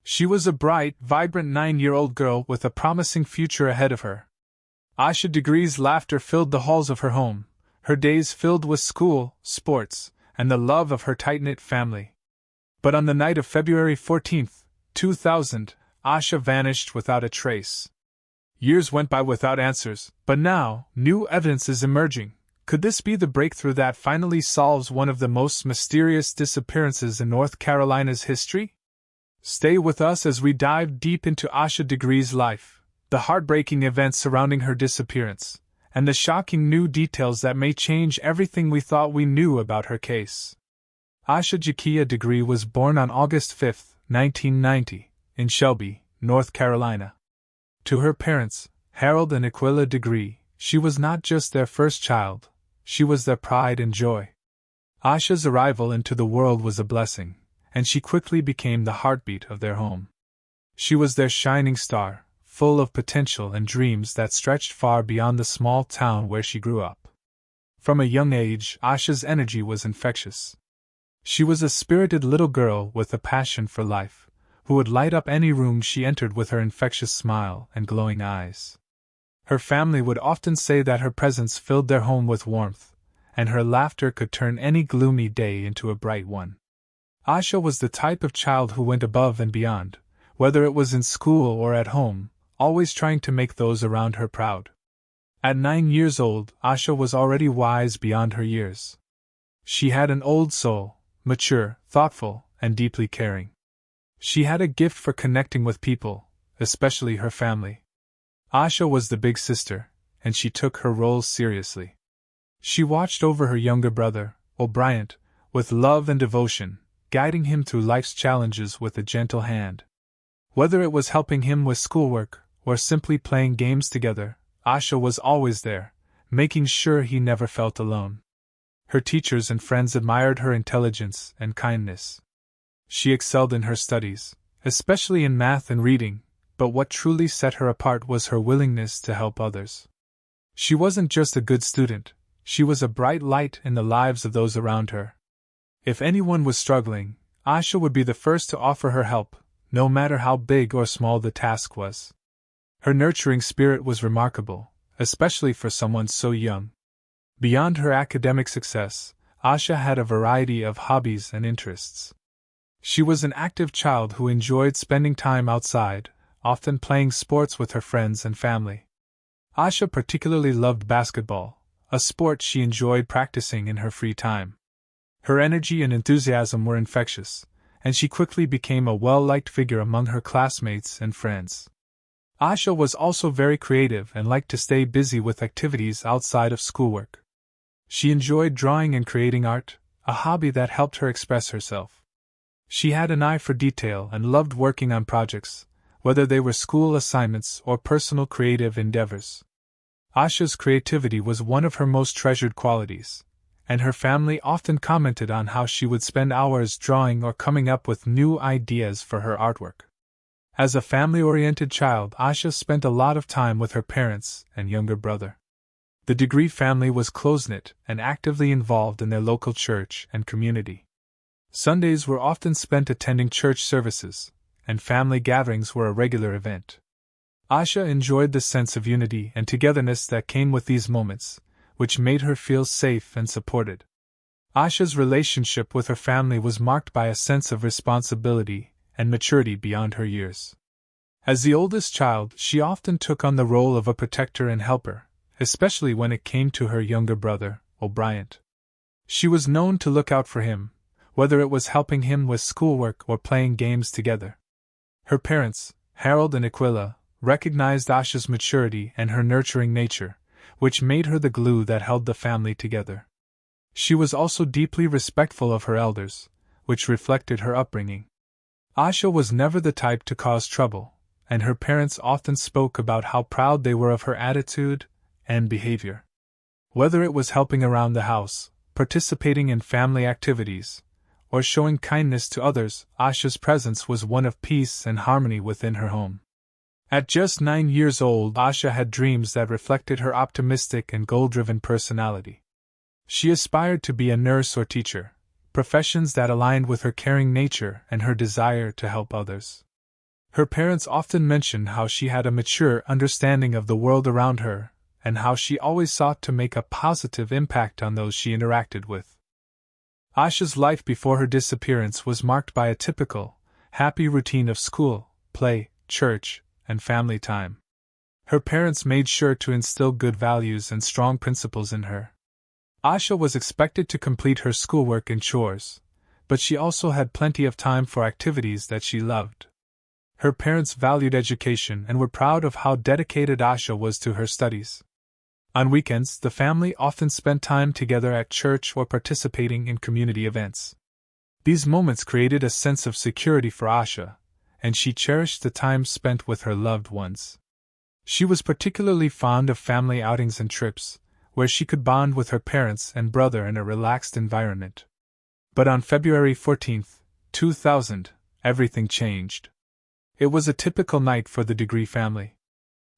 She was a bright, vibrant 9-year-old girl with a promising future ahead of her. Asha Degree's laughter filled the halls of her home, her days filled with school, sports, and the love of her tight-knit family. But on the night of February 14, 2000, Asha vanished without a trace. Years went by without answers, but now, new evidence is emerging. Could this be the breakthrough that finally solves one of the most mysterious disappearances in North Carolina's history? Stay with us as we dive deep into Asha Degree's life, the heartbreaking events surrounding her disappearance, and the shocking new details that may change everything we thought we knew about her case. Asha Degree was born on August 5, 1990, in Shelby, North Carolina. To her parents, Harold and Aquila Degree, she was not just their first child, she was their pride and joy. Asha's arrival into the world was a blessing, and she quickly became the heartbeat of their home. She was their shining star, full of potential and dreams that stretched far beyond the small town where she grew up. From a young age, Asha's energy was infectious. She was a spirited little girl with a passion for life, who would light up any room she entered with her infectious smile and glowing eyes. Her family would often say that her presence filled their home with warmth, and her laughter could turn any gloomy day into a bright one. Asha was the type of child who went above and beyond, whether it was in school or at home, always trying to make those around her proud. At 9 years old, Asha was already wise beyond her years. She had an old soul, mature, thoughtful, and deeply caring. She had a gift for connecting with people, especially her family. Asha was the big sister, and she took her roles seriously. She watched over her younger brother, O'Brien, with love and devotion, guiding him through life's challenges with a gentle hand. Whether it was helping him with schoolwork, or simply playing games together, Asha was always there, making sure he never felt alone. Her teachers and friends admired her intelligence and kindness. She excelled in her studies, especially in math and reading, but what truly set her apart was her willingness to help others. She wasn't just a good student, she was a bright light in the lives of those around her. If anyone was struggling, Asha would be the first to offer her help, no matter how big or small the task was. Her nurturing spirit was remarkable, especially for someone so young. Beyond her academic success, Asha had a variety of hobbies and interests. She was an active child who enjoyed spending time outside, often playing sports with her friends and family. Asha particularly loved basketball, a sport she enjoyed practicing in her free time. Her energy and enthusiasm were infectious, and she quickly became a well-liked figure among her classmates and friends. Asha was also very creative and liked to stay busy with activities outside of schoolwork. She enjoyed drawing and creating art, a hobby that helped her express herself. She had an eye for detail and loved working on projects, whether they were school assignments or personal creative endeavors. Asha's creativity was one of her most treasured qualities, and her family often commented on how she would spend hours drawing or coming up with new ideas for her artwork. As a family-oriented child, Asha spent a lot of time with her parents and younger brother. The Degree family was close-knit and actively involved in their local church and community. Sundays were often spent attending church services, and family gatherings were a regular event. Asha enjoyed the sense of unity and togetherness that came with these moments, which made her feel safe and supported. Asha's relationship with her family was marked by a sense of responsibility and maturity beyond her years. As the oldest child, she often took on the role of a protector and helper, especially when it came to her younger brother, O'Brien. She was known to look out for him, whether it was helping him with schoolwork or playing games together. Her parents, Harold and Aquila, recognized Asha's maturity and her nurturing nature, which made her the glue that held the family together. She was also deeply respectful of her elders, which reflected her upbringing. Asha was never the type to cause trouble, and her parents often spoke about how proud they were of her attitude and behavior. Whether it was helping around the house, participating in family activities, or showing kindness to others, Asha's presence was one of peace and harmony within her home. At just 9 years old, Asha had dreams that reflected her optimistic and goal-driven personality. She aspired to be a nurse or teacher, professions that aligned with her caring nature and her desire to help others. Her parents often mentioned how she had a mature understanding of the world around her, and how she always sought to make a positive impact on those she interacted with. Asha's life before her disappearance was marked by a typical, happy routine of school, play, church, and family time. Her parents made sure to instill good values and strong principles in her. Asha was expected to complete her schoolwork and chores, but she also had plenty of time for activities that she loved. Her parents valued education and were proud of how dedicated Asha was to her studies. On weekends, the family often spent time together at church or participating in community events. These moments created a sense of security for Asha, and she cherished the time spent with her loved ones. She was particularly fond of family outings and trips, where she could bond with her parents and brother in a relaxed environment. But on February 14, 2000, everything changed. It was a typical night for the Degree family.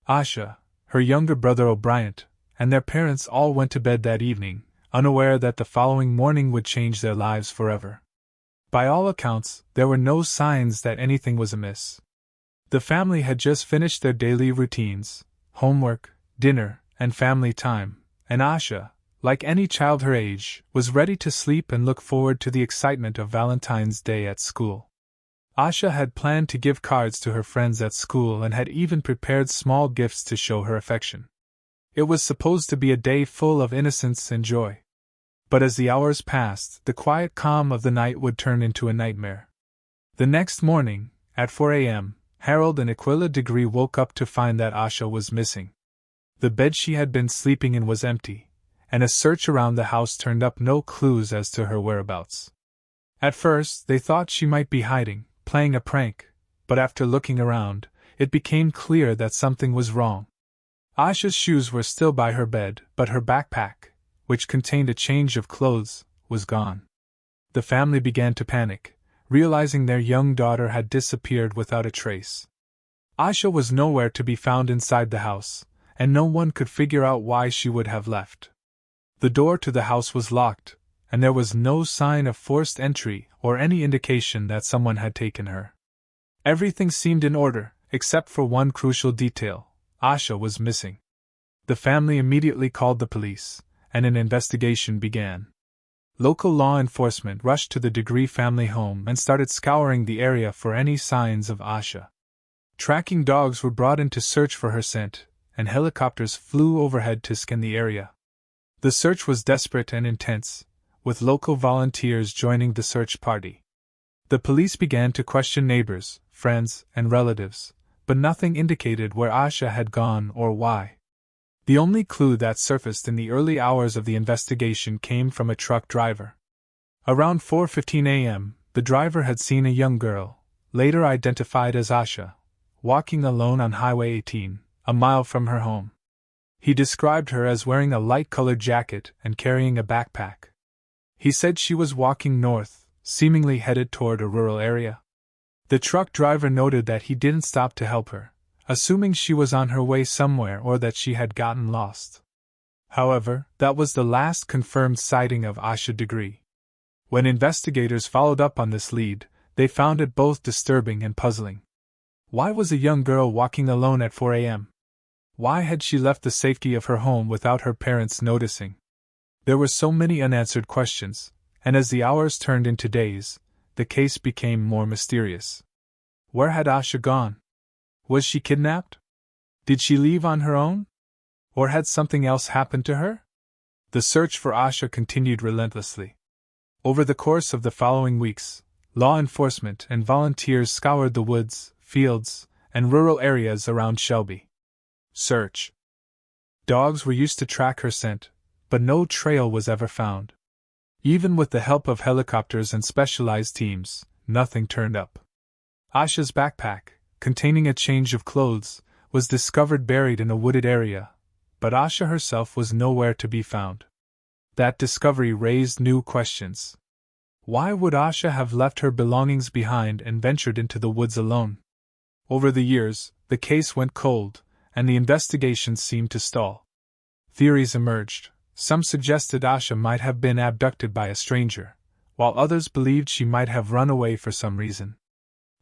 Asha, her younger brother O'Brien, and their parents all went to bed that evening, unaware that the following morning would change their lives forever. By all accounts, there were no signs that anything was amiss. The family had just finished their daily routines, homework, dinner, and family time, and Asha, like any child her age, was ready to sleep and look forward to the excitement of Valentine's Day at school. Asha had planned to give cards to her friends at school and had even prepared small gifts to show her affection. It was supposed to be a day full of innocence and joy. But as the hours passed, the quiet calm of the night would turn into a nightmare. The next morning, at 4 a.m., Harold and Aquila Degree woke up to find that Asha was missing. The bed she had been sleeping in was empty, and a search around the house turned up no clues as to her whereabouts. At first, they thought she might be hiding, playing a prank, but after looking around, it became clear that something was wrong. Asha's shoes were still by her bed, but her backpack, which contained a change of clothes, was gone. The family began to panic, realizing their young daughter had disappeared without a trace. Asha was nowhere to be found inside the house, and no one could figure out why she would have left. The door to the house was locked, and there was no sign of forced entry or any indication that someone had taken her. Everything seemed in order, except for one crucial detail: Asha was missing. The family immediately called the police, and an investigation began. Local law enforcement rushed to the Degree family home and started scouring the area for any signs of Asha. Tracking dogs were brought in to search for her scent, and helicopters flew overhead to scan the area. The search was desperate and intense, with local volunteers joining the search party. The police began to question neighbors, friends, and relatives, but nothing indicated where Asha had gone or why. The only clue that surfaced in the early hours of the investigation came from a truck driver. Around 4:15 a.m., the driver had seen a young girl, later identified as Asha, walking alone on Highway 18, a mile from her home. He described her as wearing a light-colored jacket and carrying a backpack. He said she was walking north, seemingly headed toward a rural area. The truck driver noted that he didn't stop to help her, assuming she was on her way somewhere or that she had gotten lost. However, that was the last confirmed sighting of Asha Degree. When investigators followed up on this lead, they found it both disturbing and puzzling. Why was a young girl walking alone at 4 a.m.? Why had she left the safety of her home without her parents noticing? There were so many unanswered questions, and as the hours turned into days, the case became more mysterious. Where had Asha gone? Was she kidnapped? Did she leave on her own? Or had something else happened to her? The search for Asha continued relentlessly. Over the course of the following weeks, law enforcement and volunteers scoured the woods, fields, and rural areas around Shelby. Search. Dogs were used to track her scent, but no trail was ever found. Even with the help of helicopters and specialized teams, nothing turned up. Asha's backpack, containing a change of clothes, was discovered buried in a wooded area, but Asha herself was nowhere to be found. That discovery raised new questions. Why would Asha have left her belongings behind and ventured into the woods alone? Over the years, the case went cold, and the investigation seemed to stall. Theories emerged. Some suggested Asha might have been abducted by a stranger, while others believed she might have run away for some reason.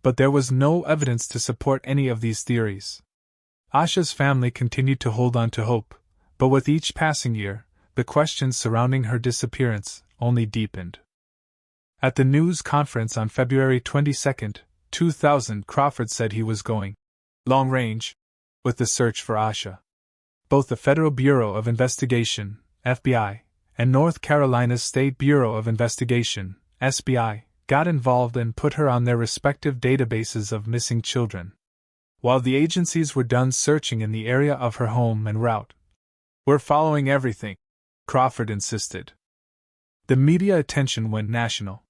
but there was no evidence to support any of these theories. Asha's family continued to hold on to hope, but with each passing year, the questions surrounding her disappearance only deepened. At the news conference on February 22, 2000, Crawford said he was going long range with the search for Asha. Both the Federal Bureau of Investigation, FBI, and North Carolina's State Bureau of Investigation, SBI, got involved and put her on their respective databases of missing children. While the agencies were done searching in the area of her home and route, "We're following everything," Crawford insisted. The media attention went national.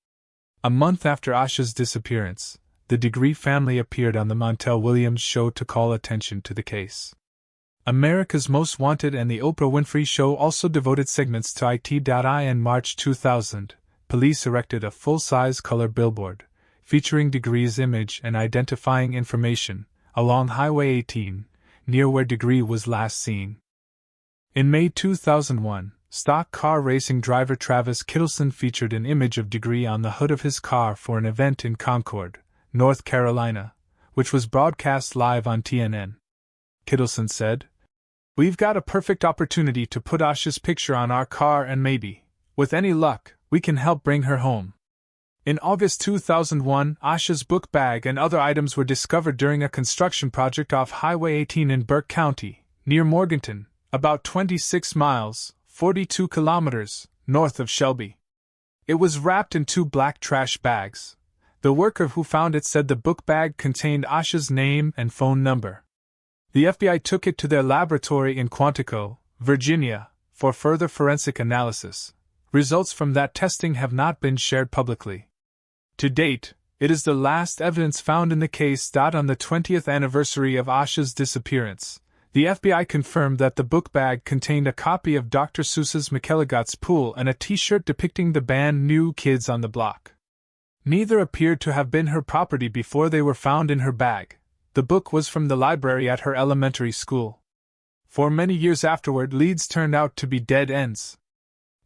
A month after Asha's disappearance, the Degree family appeared on the Montel Williams show to call attention to the case. America's Most Wanted and the Oprah Winfrey Show also devoted segments to it. In March 2000, police erected a full-size color billboard, featuring Degree's image and identifying information, along Highway 18, near where Degree was last seen. In May 2001, stock car racing driver Travis Kittleson featured an image of Degree on the hood of his car for an event in Concord, North Carolina, which was broadcast live on TNN. Kittleson said, "We've got a perfect opportunity to put Asha's picture on our car and maybe, with any luck, we can help bring her home." In August 2001, Asha's book bag and other items were discovered during a construction project off Highway 18 in Burke County, near Morganton, about 26 miles, 42 kilometers, north of Shelby. It was wrapped in 2 black trash bags. The worker who found it said the book bag contained Asha's name and phone number. The FBI took it to their laboratory in Quantico, Virginia, for further forensic analysis. Results from that testing have not been shared publicly. To date, it is the last evidence found in the case. On the 20th anniversary of Asha's disappearance, the FBI confirmed that the book bag contained a copy of Dr. Seuss's McElligot's Pool and a t-shirt depicting the band New Kids on the Block. Neither appeared to have been her property before they were found in her bag. The book was from the library at her elementary school. For many years afterward, leads turned out to be dead ends.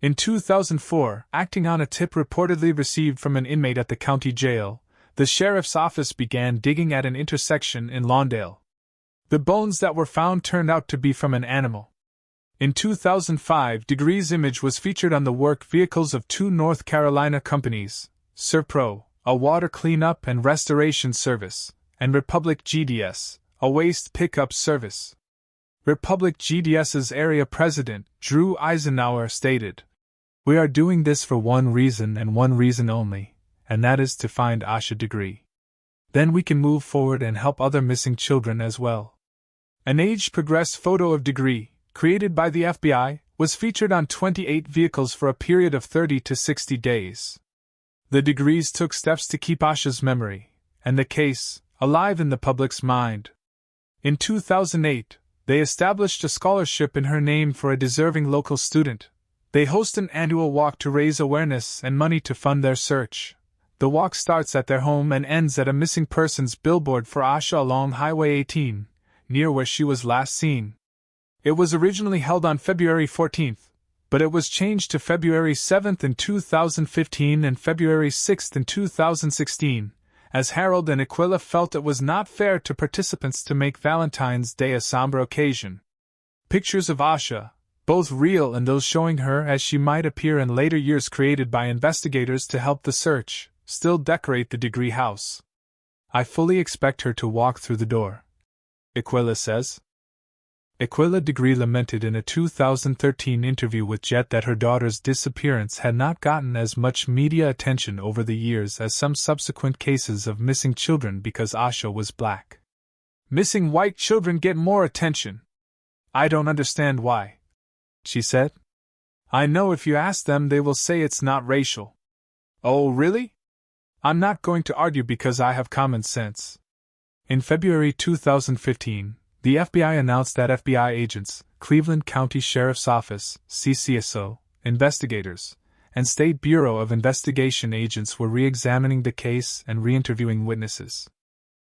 In 2004, acting on a tip reportedly received from an inmate at the county jail, the sheriff's office began digging at an intersection in Lawndale. The bones that were found turned out to be from an animal. In 2005, Degree's image was featured on the work vehicles of 2 North Carolina companies, Serpro, a water cleanup and restoration service, and Republic GDS, a waste pickup service. Republic GDS's area president, Drew Eisenhower, stated, "We are doing this for one reason and one reason only, and that is to find Asha Degree. Then we can move forward and help other missing children as well." An age-progressed photo of Degree, created by the FBI, was featured on 28 vehicles for a period of 30 to 60 days. The Degrees took steps to keep Asha's memory, and the case, alive in the public's mind. In 2008, they established a scholarship in her name for a deserving local student. They host an annual walk to raise awareness and money to fund their search. The walk starts at their home and ends at a missing persons billboard for Asha along Highway 18, near where she was last seen. It was originally held on February 14th, but it was changed to February 7th in 2015 and February 6th in 2016. As Harold and Aquila felt it was not fair to participants to make Valentine's Day a somber occasion. Pictures of Asha, both real and those showing her as she might appear in later years created by investigators to help the search, still decorate the Degree house. "I fully expect her to walk through the door," Aquila says. Aquila Degree lamented in a 2013 interview with Jet that her daughter's disappearance had not gotten as much media attention over the years as some subsequent cases of missing children because Asha was black. "Missing white children get more attention. I don't understand why," she said. "I know if you ask them they will say it's not racial." "Oh, really? I'm not going to argue because I have common sense." In February 2015, the FBI announced that FBI agents, Cleveland County Sheriff's Office, CCSO, investigators, and State Bureau of Investigation agents were re-examining the case and re-interviewing witnesses.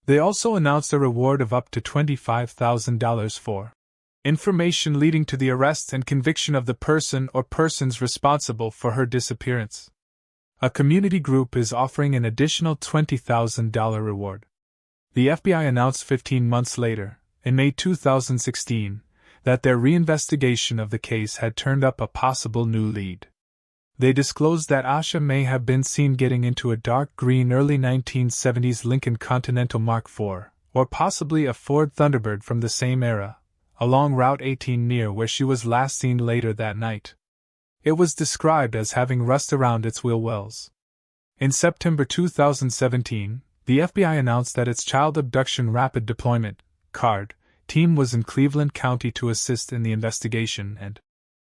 They also announced a reward of up to $25,000 for information leading to the arrest and conviction of the person or persons responsible for her disappearance. A community group is offering an additional $20,000 reward. The FBI announced 15 months later, in May 2016, that their reinvestigation of the case had turned up a possible new lead. They disclosed that Asha may have been seen getting into a dark green early 1970s Lincoln Continental Mark IV, or possibly a Ford Thunderbird from the same era, along Route 18 near where she was last seen later that night. It was described as having rust around its wheel wells. In September 2017, the FBI announced that its Child Abduction Rapid Deployment (CARD) team was in Cleveland County to assist in the investigation and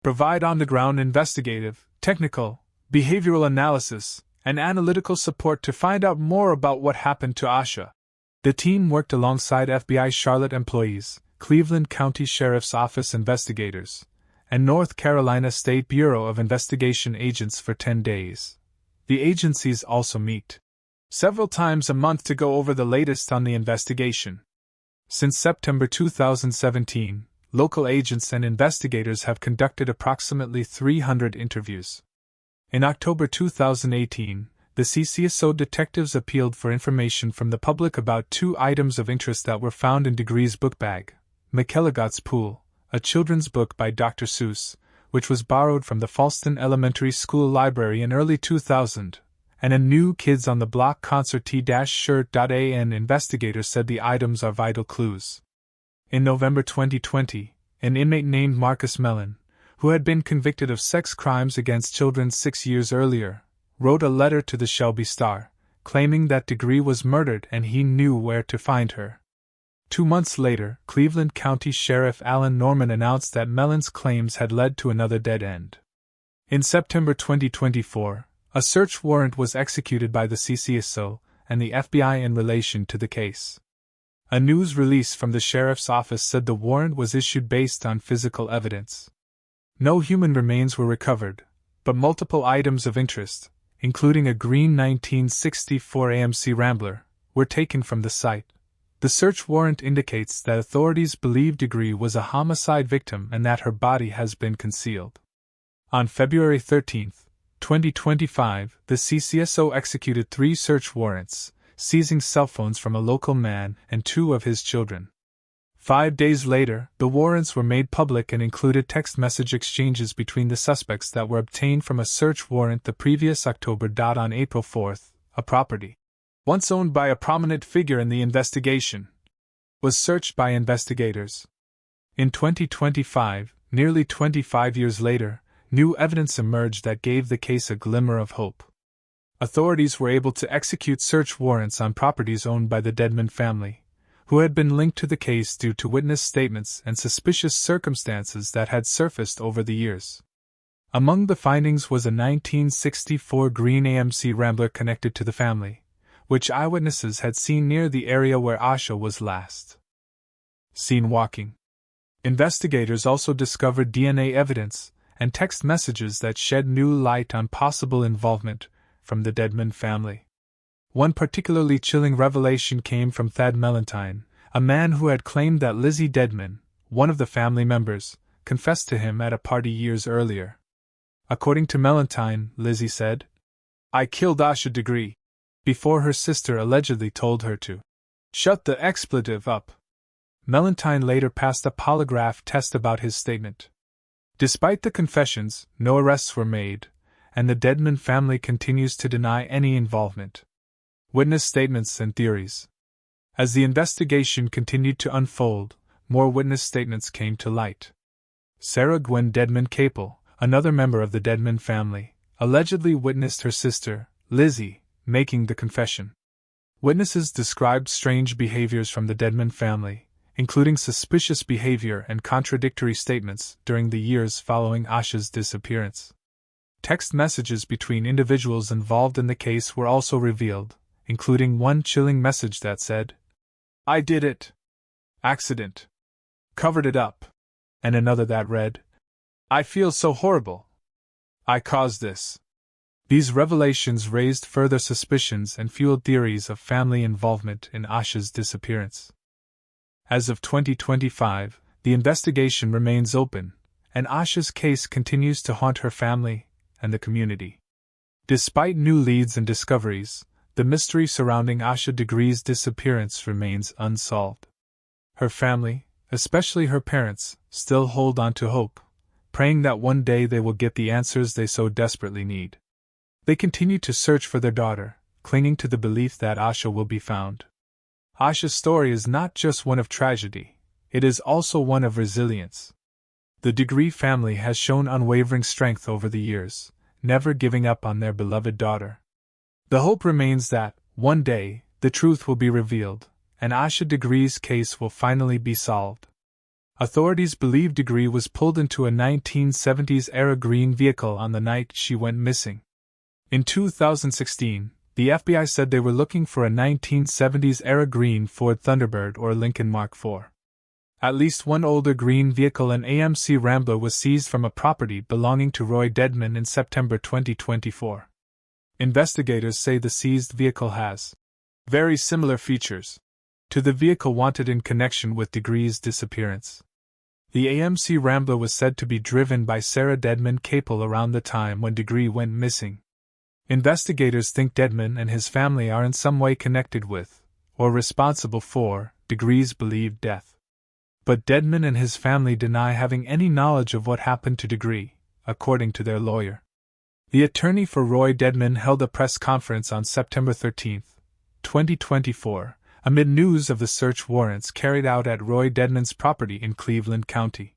provide on-the-ground investigative, technical, behavioral analysis, and analytical support to find out more about what happened to Asha. The team worked alongside FBI Charlotte employees, Cleveland County Sheriff's Office investigators, and North Carolina State Bureau of Investigation agents for 10 days. The agencies also meet several times a month to go over the latest on the investigation. Since September 2017, local agents and investigators have conducted approximately 300 interviews. In October 2018, the CCSO detectives appealed for information from the public about 2 items of interest that were found in Degree's book bag: McElligot's Pool, a children's book by Dr. Seuss, which was borrowed from the Falston Elementary School library in early 2000, and a new Kids on the Block concert T-shirt. An investigator said the items are vital clues. In November 2020, an inmate named Marcus Mellon, who had been convicted of sex crimes against children 6 years earlier, wrote a letter to the Shelby Star, claiming that Degree was murdered and he knew where to find her. 2 months later, Cleveland County Sheriff Alan Norman announced that Mellon's claims had led to another dead end. In September 2024, a search warrant was executed by the CCSO and the FBI in relation to the case. A news release from the sheriff's office said the warrant was issued based on physical evidence. No human remains were recovered, but multiple items of interest, including a green 1964 AMC Rambler, were taken from the site. The search warrant indicates that authorities believe Degree was a homicide victim and that her body has been concealed. On February 13, 2025, the CCSO executed 3 search warrants, seizing cell phones from a local man and 2 of his children. 5 days later, the warrants were made public and included text message exchanges between the suspects that were obtained from a search warrant the previous October. On April 4, a property, once owned by a prominent figure in the investigation, was searched by investigators. In 2025, nearly 25 years later, new evidence emerged that gave the case a glimmer of hope. Authorities were able to execute search warrants on properties owned by the Dedmon family, who had been linked to the case due to witness statements and suspicious circumstances that had surfaced over the years. Among the findings was a 1964 green AMC Rambler connected to the family, which eyewitnesses had seen near the area where Asha was last seen walking. Investigators also discovered DNA evidence and text messages that shed new light on possible involvement from the Dedmon family. One particularly chilling revelation came from Thad Mellentine, a man who had claimed that Lizzie Dedmon, one of the family members, confessed to him at a party years earlier. According to Mellentine, Lizzie said, "I killed Asha Degree," before her sister allegedly told her to shut the expletive up. Mellentine later passed a polygraph test about his statement. Despite the confessions, no arrests were made, and the Dedmon family continues to deny any involvement. Witness statements and theories. As the investigation continued to unfold, more witness statements came to light. Sarah Gwen Dedmon Capel, another member of the Dedmon family, allegedly witnessed her sister, Lizzie, making the confession. Witnesses described strange behaviors from the Dedmon family, including suspicious behavior and contradictory statements during the years following Asha's disappearance. Text messages between individuals involved in the case were also revealed, including one chilling message that said, "I did it. Accident. Covered it up," and another that read, "I feel so horrible. I caused this." These revelations raised further suspicions and fueled theories of family involvement in Asha's disappearance. As of 2025, the investigation remains open, and Asha's case continues to haunt her family and the community. Despite new leads and discoveries, the mystery surrounding Asha Degree's disappearance remains unsolved. Her family, especially her parents, still hold on to hope, praying that one day they will get the answers they so desperately need. They continue to search for their daughter, clinging to the belief that Asha will be found. Asha's story is not just one of tragedy, it is also one of resilience. The Degree family has shown unwavering strength over the years, never giving up on their beloved daughter. The hope remains that, one day, the truth will be revealed, and Asha Degree's case will finally be solved. Authorities believe Degree was pulled into a 1970s-era green vehicle on the night she went missing. In 2016, the FBI said they were looking for a 1970s-era green Ford Thunderbird or Lincoln Mark IV. At least one older green vehicle, an AMC Rambler, was seized from a property belonging to Roy Dedmon in September 2024. Investigators say the seized vehicle has very similar features to the vehicle wanted in connection with Degree's disappearance. The AMC Rambler was said to be driven by Sarah Dedmon Capel around the time when Degree went missing. Investigators think Dedmon and his family are in some way connected with, or responsible for, Degree's believed death. But Dedmon and his family deny having any knowledge of what happened to Degree, according to their lawyer. The attorney for Roy Dedmon held a press conference on September 13, 2024, amid news of the search warrants carried out at Roy Dedmon's property in Cleveland County.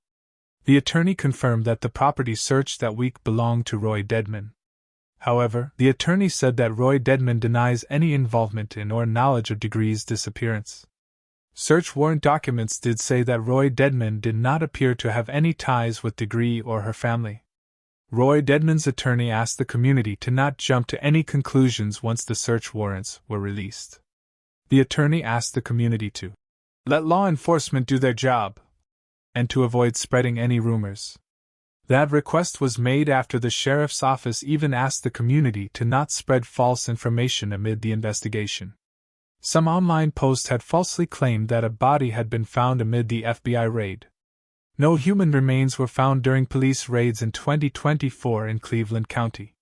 The attorney confirmed that the property searched that week belonged to Roy Dedmon. However, the attorney said that Roy Dedmon denies any involvement in or knowledge of Degree's disappearance. Search warrant documents did say that Roy Dedmon did not appear to have any ties with Degree or her family. Roy Dedmon's attorney asked the community to not jump to any conclusions once the search warrants were released. The attorney asked the community to let law enforcement do their job and to avoid spreading any rumors. That request was made after the sheriff's office even asked the community to not spread false information amid the investigation. Some online posts had falsely claimed that a body had been found amid the FBI raid. No human remains were found during police raids in 2024 in Cleveland County.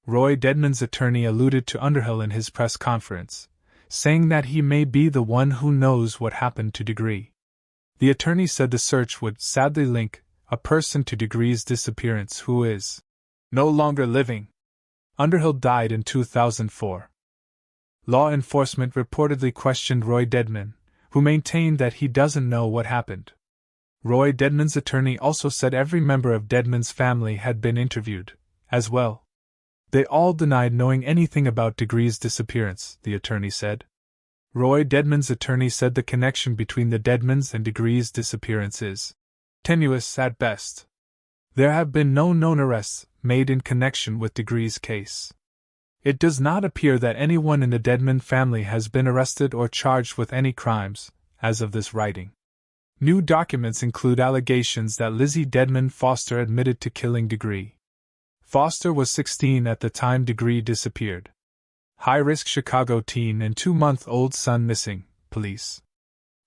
Roy Dedmon's attorney alluded to Underhill in his press conference, saying that he may be the one who knows what happened to Degree. The attorney said the search would sadly link a person to Degree's disappearance who is no longer living. Underhill died in 2004. Law enforcement reportedly questioned Roy Dedmon, who maintained that he doesn't know what happened. Roy Dedmon's attorney also said every member of Dedmon's family had been interviewed, as well. They all denied knowing anything about Degree's disappearance, the attorney said. Roy Dedmon's attorney said the connection between the Dedmons and Degree's disappearance is tenuous at best. There have been no known arrests made in connection with Degree's case. It does not appear that anyone in the Dedmon family has been arrested or charged with any crimes, as of this writing. New documents include allegations that Lizzie Dedmon Foster admitted to killing Degree. Foster was 16 at the time Degree disappeared. High-risk Chicago teen and 2-month-old son missing, police.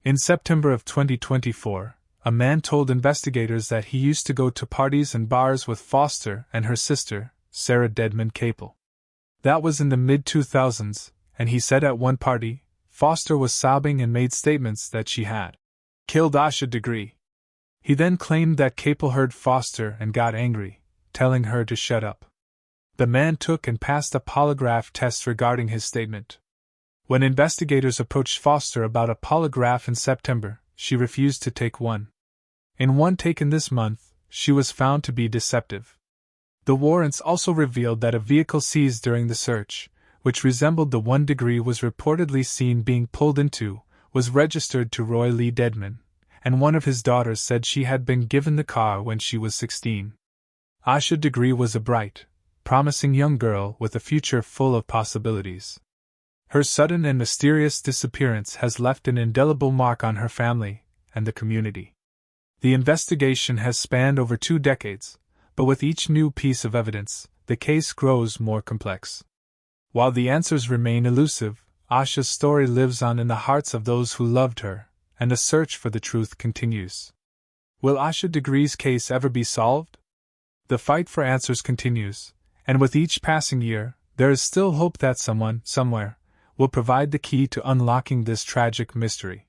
In September of 2024, a man told investigators that he used to go to parties and bars with Foster and her sister, Sarah Dedmon Capel. That was in the mid-2000s, and he said at one party, Foster was sobbing and made statements that she had killed Asha Degree. He then claimed that Capel heard Foster and got angry, telling her to shut up. The man took and passed a polygraph test regarding his statement. When investigators approached Foster about a polygraph in September, she refused to take one. In one taken this month, she was found to be deceptive. The warrants also revealed that a vehicle seized during the search, which resembled the one Degree was reportedly seen being pulled into, was registered to Roy Lee Dedmon, and one of his daughters said she had been given the car when she was 16. Asha Degree was a bright, promising young girl with a future full of possibilities. Her sudden and mysterious disappearance has left an indelible mark on her family and the community. The investigation has spanned over 2 decades, but with each new piece of evidence, the case grows more complex. While the answers remain elusive, Asha's story lives on in the hearts of those who loved her, and the search for the truth continues. Will Asha Degree's case ever be solved? The fight for answers continues, and with each passing year, There is still hope that someone, somewhere, will provide the key to unlocking this tragic mystery.